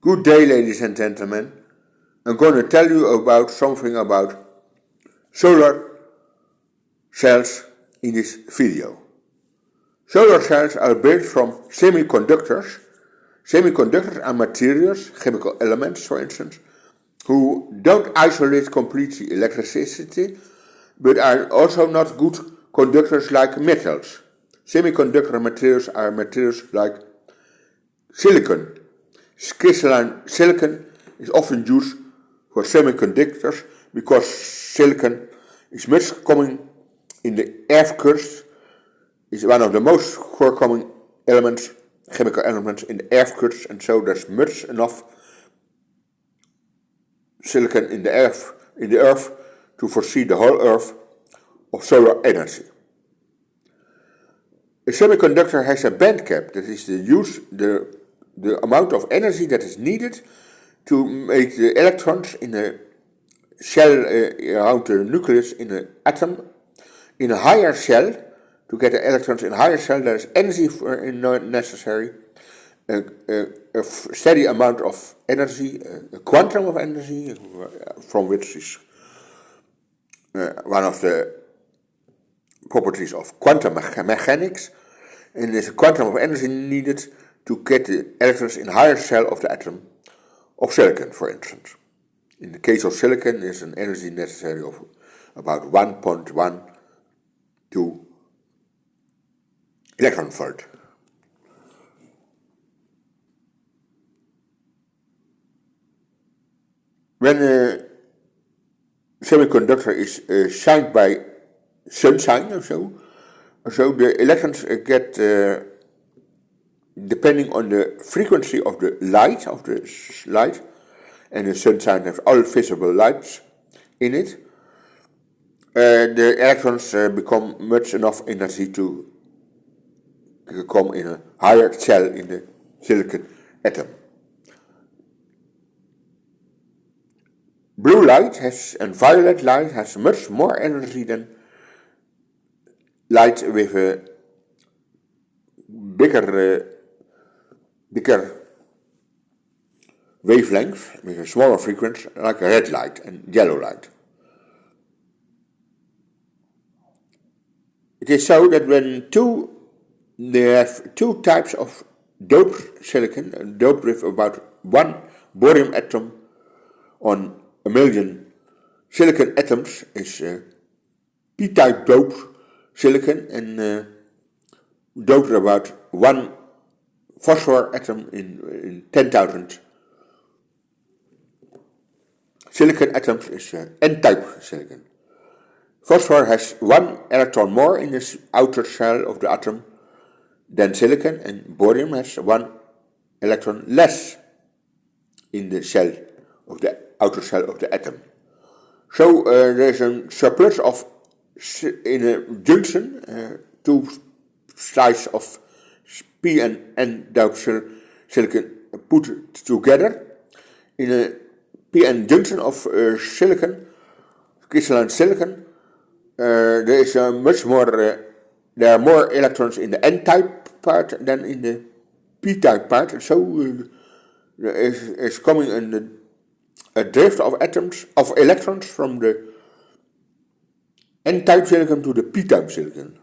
Good day, ladies and gentlemen. I'm going to tell you about something about solar cells in this video. Solar cells are built from semiconductors. Semiconductors are materials, chemical elements for instance, who don't isolate completely electricity, but are also not good conductors like metals. Semiconductor materials are materials like silicon. Crystalline silicon is often used for semiconductors because silicon is much common in the earth crust, is one of the most forecomming elements, chemical elements in the earth crust, and so there's much enough silicon in the earth to foresee the whole earth of solar energy. A semiconductor has a band gap, that is the amount of energy that is needed to make the electrons in a shell around the nucleus in an atom in a higher shell. To get the electrons in a higher shell, there is energy necessary, a steady amount of energy, a quantum of energy, from which is one of the properties of quantum mechanics, and there's a quantum of energy needed to get the electrons in a higher shell of the atom of silicon, for instance. In the case of silicon, there's an energy necessary of about 1.12 electron volt. When a semiconductor is shined by sunshine or so the electrons get, depending on the frequency of the light, and the sunshine has all visible lights in it, the electrons become much enough energy to come in a higher shell in the silicon atom. Blue light and violet light has much more energy than light with a bigger wavelength, with a smaller frequency, like a red light and yellow light. It is so that when they have two types of doped silicon, doped with about one barium atom on a million silicon atoms, is p-type doped silicon, and doped about one phosphor atom in 10,000 silicon atoms is n-type silicon. Phosphor has one electron more in the outer shell of the atom than silicon, and barium has one electron less in the shell of the outer shell of the atom. So there's a surplus of, in a junction, two sides of p and n-type silicon put together. In a p-n junction of silicon, crystalline silicon, there is much more. There are more electrons in the n-type part than in the p-type part, and so there is coming a drift of electrons from the n-type silicon to the p-type silicon.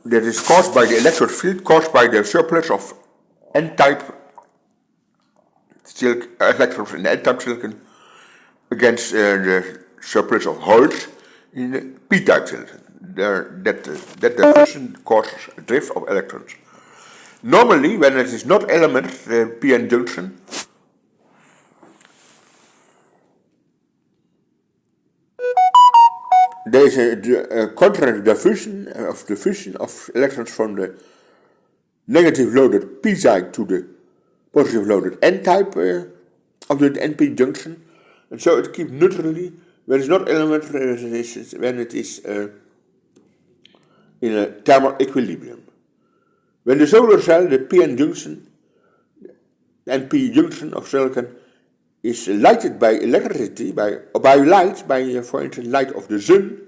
That is caused by the electric field caused by the surplus of n-type electrons in the n-type silicon against the surplus of holes in the p-type silicon. That diffusion causes a drift of electrons. Normally, when it is not element p-n junction, there is a contrary diffusion of electrons from the negative loaded p side to the positive loaded n-type of the NP junction, and so it keeps neutrally when it's not element, when it is in a thermal equilibrium. When the solar cell, the p-n junction, NP junction of silicon, is lighted by electricity, by light, for instance light of the sun,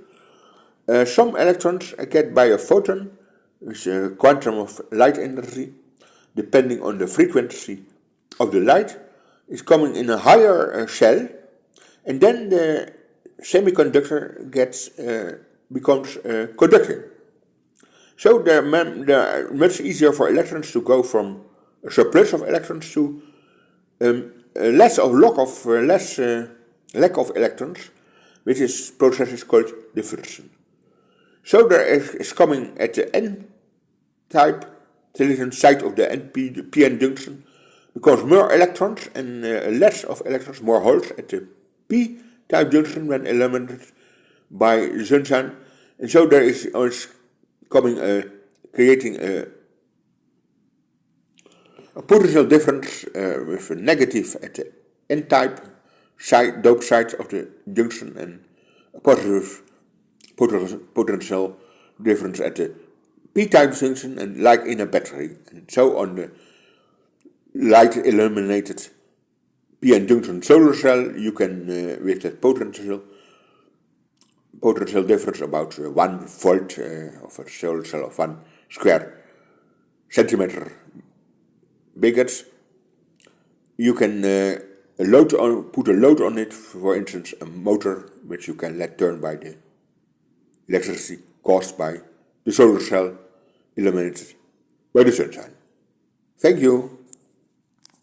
some electrons get by a photon, which is a quantum of light energy, depending on the frequency of the light is coming in a higher cell, and then the semiconductor becomes conducting. So they're much easier for electrons to go from a surplus of electrons to less lack of electrons, which is process is called diffusion. So there is coming at the n-type silicon side of the p-n junction becomes more electrons and less of electrons, more holes at the p-type junction when illuminated by the sunshine, and so there is coming creating a potential difference with a negative at the n-type side, dope sides of the junction, and a positive potential difference at the p-type junction, and like in a battery. And so on the light illuminated p-n junction solar cell, you can with that potential difference about 1 volt of a solar cell of 1 square centimeter bigger, you can put a load on it, for instance a motor which you can let turn by the electricity caused by the solar cell illuminated by the sunshine. Thank you.